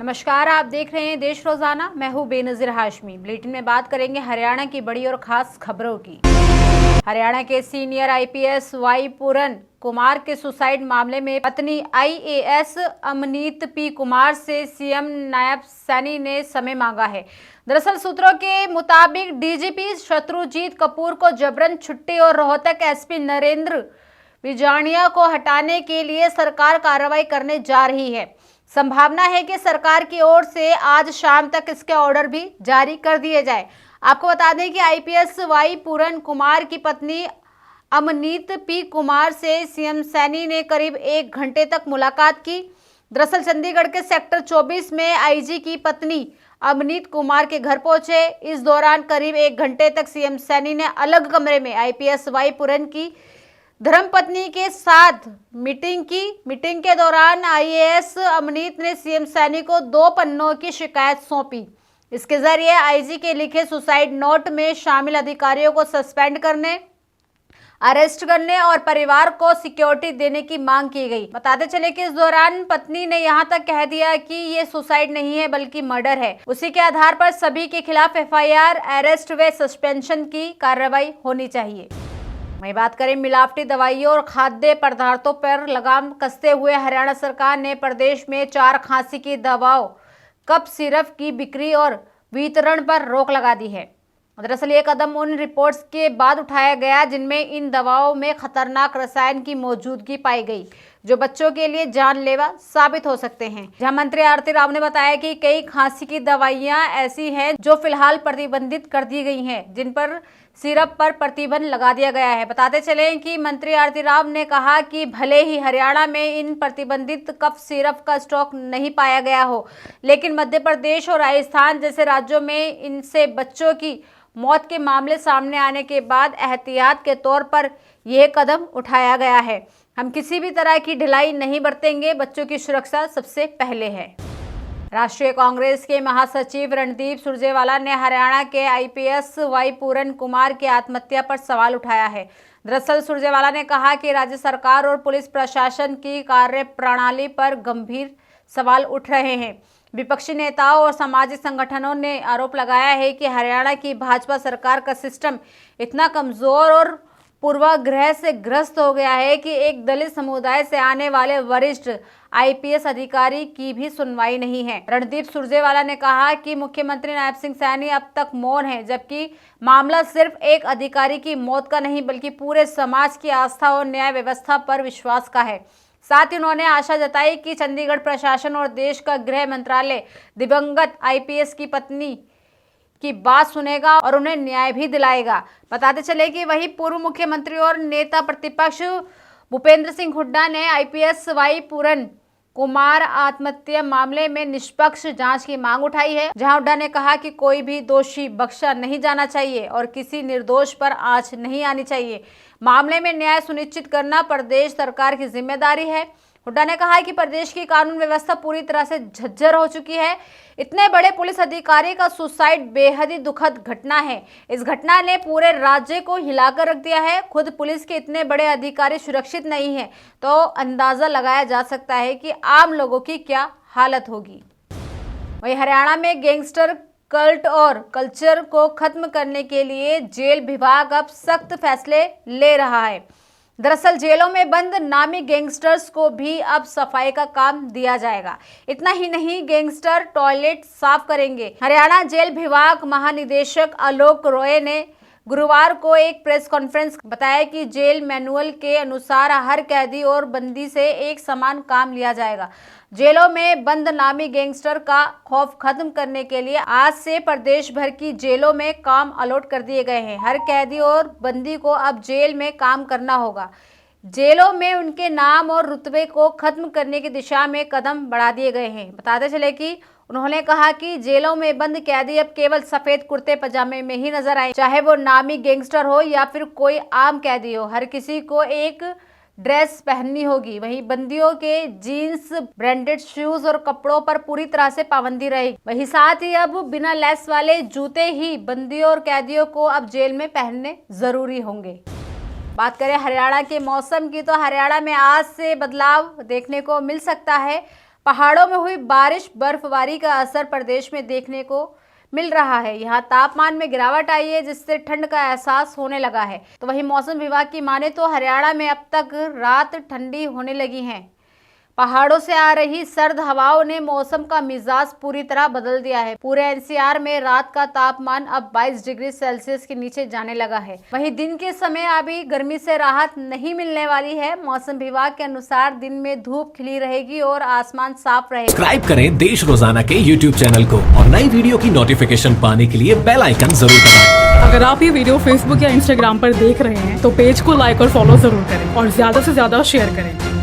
नमस्कार, आप देख रहे हैं देश रोजाना। मैं हूं बेनजीर हाशमी। बुलेटिन में बात करेंगे हरियाणा की बड़ी और खास खबरों की। हरियाणा के सीनियर आईपीएस वाई पूरन कुमार के सुसाइड मामले में पत्नी आईएएस अमनीत पी कुमार से सीएम नायब सैनी ने समय मांगा है। दरअसल सूत्रों के मुताबिक डीजीपी शत्रुजीत कपूर को जबरन छुट्टी और रोहतक एसपी नरेंद्र बिजानिया को हटाने के लिए सरकार कार्रवाई करने जा रही है। संभावना है कि सरकार की ओर से आज शाम तक इसके ऑर्डर भी जारी कर दिए जाए। आपको बता दें कि आईपीएस वाई पूरन कुमार की पत्नी अमनीत पी कुमार से सीएम सैनी ने करीब 1 घंटे तक मुलाकात की। दरअसल चंडीगढ़ के सेक्टर 24 में आईजी की पत्नी अमनीत कुमार के घर पहुंचे। इस दौरान करीब 1 घंटे तक सीएम सैनी ने अलग कमरे में आईपीएस वाई पूरन की धर्मपत्नी के साथ मीटिंग की। मीटिंग के दौरान आईएएस अमनीत ने सीएम सैनी को 2 पन्नों की शिकायत सौंपी। इसके जरिए आईजी के लिखे सुसाइड नोट में शामिल अधिकारियों को सस्पेंड करने, अरेस्ट करने और परिवार को सिक्योरिटी देने की मांग की गई। बताते चले कि इस दौरान पत्नी ने यहां तक कह दिया कि ये सुसाइड नहीं है बल्कि मर्डर है। उसी के आधार पर सभी के खिलाफ एफआईआर, अरेस्ट व सस्पेंशन की कार्रवाई होनी चाहिए। वहीं बात करें मिलावटी दवाइयों और खाद्य पदार्थों पर लगाम कसते हुए हरियाणा सरकार ने प्रदेश में 4 खांसी की दवाओं कफ सिरप की बिक्री और वितरण पर रोक लगा दी है। दरअसल ये कदम उन रिपोर्ट्स के बाद उठाया गया जिनमें इन दवाओं में खतरनाक रसायन की मौजूदगी पाई गई जो बच्चों के लिए जानलेवा साबित हो सकते हैं। जहां मंत्री आरती राव ने बताया कि कई खांसी की दवाइयां ऐसी हैं जो फिलहाल प्रतिबंधित कर दी गई हैं, जिन पर सिरप पर प्रतिबंध लगा दिया गया है। बताते चले कि मंत्री आरती राव ने कहा कि भले ही हरियाणा में इन प्रतिबंधित कफ सिरप का स्टॉक नहीं पाया गया हो, लेकिन मध्य प्रदेश और राजस्थान जैसे राज्यों में इनसे बच्चों की मौत के मामले सामने आने के बाद एहतियात के तौर पर यह कदम उठाया गया है। हम किसी भी तरह की ढिलाई नहीं बरतेंगे, बच्चों की सुरक्षा सबसे पहले है। राष्ट्रीय कांग्रेस के महासचिव रणदीप सुरजेवाला ने हरियाणा के आईपीएस वाई पूरन कुमार की आत्महत्या पर सवाल उठाया है। दरअसल सुरजेवाला ने कहा कि राज्य सरकार और पुलिस प्रशासन की कार्य प्रणाली पर गंभीर सवाल उठ रहे हैं। विपक्षी नेताओं और सामाजिक संगठनों ने आरोप लगाया है कि हरियाणा की भाजपा सरकार का सिस्टम इतना कमजोर और पूर्वाग्रह से ग्रस्त हो गया है कि एक दलित समुदाय से आने वाले वरिष्ठ आईपीएस अधिकारी की भी सुनवाई नहीं है। रणदीप सुरजेवाला ने कहा कि मुख्यमंत्री नायब सिंह सैनी अब तक मौन है, जबकि मामला सिर्फ एक अधिकारी की मौत का नहीं बल्कि पूरे समाज की आस्था और न्याय व्यवस्था पर विश्वास का है। साथ ही उन्होंने आशा जताई कि चंडीगढ़ प्रशासन और देश का गृह मंत्रालय दिवंगत आईपीएस की पत्नी की बात सुनेगा और उन्हें न्याय भी दिलाएगा। बताते चले कि वही पूर्व मुख्यमंत्री और नेता प्रतिपक्ष भूपेंद्र सिंह हुड्डा ने आईपीएस वाई पूरन कुमार आत्महत्या मामले में निष्पक्ष जांच की मांग उठाई है। जहां हुड्डा ने कहा कि कोई भी दोषी बख्शा नहीं जाना चाहिए और किसी निर्दोष पर आंच नहीं आनी चाहिए। मामले में न्याय सुनिश्चित करना प्रदेश सरकार की जिम्मेदारी है। हुड्डा ने कहा कि प्रदेश की कानून व्यवस्था पूरी तरह से झज्जर हो चुकी है। इतने बड़े पुलिस अधिकारी का सुसाइड बेहद ही दुखद घटना है। इस घटना ने पूरे राज्य को हिलाकर रख दिया है। खुद पुलिस के इतने बड़े अधिकारी सुरक्षित नहीं है तो अंदाजा लगाया जा सकता है कि आम लोगों की क्या हालत होगी। वहीं हरियाणा में गैंगस्टर कल्ट और कल्चर को खत्म करने के लिए जेल विभाग अब सख्त फैसले ले रहा है। दरअसल जेलों में बंद नामी गैंगस्टर्स को भी अब सफाई का काम दिया जाएगा। इतना ही नहीं, गैंगस्टर टॉयलेट साफ करेंगे। हरियाणा जेल विभाग महानिदेशक आलोक रॉय ने गुरुवार को एक प्रेस कॉन्फ्रेंस बताया कि जेल मैनुअल के अनुसार हर कैदी और बंदी से एक समान काम लिया जाएगा। जेलों में बंद नामी गैंगस्टर का खौफ खत्म करने के लिए आज से प्रदेश भर की जेलों में काम अलॉट कर दिए गए हैं। हर कैदी और बंदी को अब जेल में काम करना होगा। जेलों में उनके नाम और रुतबे को खत्म करने की दिशा में कदम बढ़ा दिए गए हैं। बताते चले कि उन्होंने कहा कि जेलों में बंद कैदी अब केवल सफेद कुर्ते पजामे में ही नजर आए, चाहे वो नामी गैंगस्टर हो या फिर कोई आम कैदी हो। हर किसी को एक ड्रेस पहननी होगी। वहीं बंदियों के जीन्स, ब्रांडेड शूज और कपड़ों पर पूरी तरह से पाबंदी रहेगी। वहीं साथ ही अब बिना लेस वाले जूते ही बंदियों और कैदियों को अब जेल में पहनने जरूरी होंगे। बात करें हरियाणा के मौसम की तो हरियाणा में आज से बदलाव देखने को मिल सकता है। पहाड़ों में हुई बारिश बर्फबारी का असर प्रदेश में देखने को मिल रहा है। यहाँ तापमान में गिरावट आई है, जिससे ठंड का एहसास होने लगा है। तो वहीं मौसम विभाग की माने तो हरियाणा में अब तक रात ठंडी होने लगी है। पहाड़ों से आ रही सर्द हवाओं ने मौसम का मिजाज पूरी तरह बदल दिया है। पूरे एनसीआर में रात का तापमान अब 22 डिग्री सेल्सियस के नीचे जाने लगा है। वहीं दिन के समय अभी गर्मी से राहत नहीं मिलने वाली है। मौसम विभाग के अनुसार दिन में धूप खिली रहेगी और आसमान साफ रहेगा। सब्सक्राइब करें देश रोजाना के YouTube चैनल को और नई वीडियो की नोटिफिकेशन पाने के लिए बेल आइकन जरूर दबाएं। अगर आप ये वीडियो Facebook या Instagram पर देख रहे हैं तो पेज को लाइक और फॉलो जरूर करें और ज्यादा से ज्यादा शेयर करें।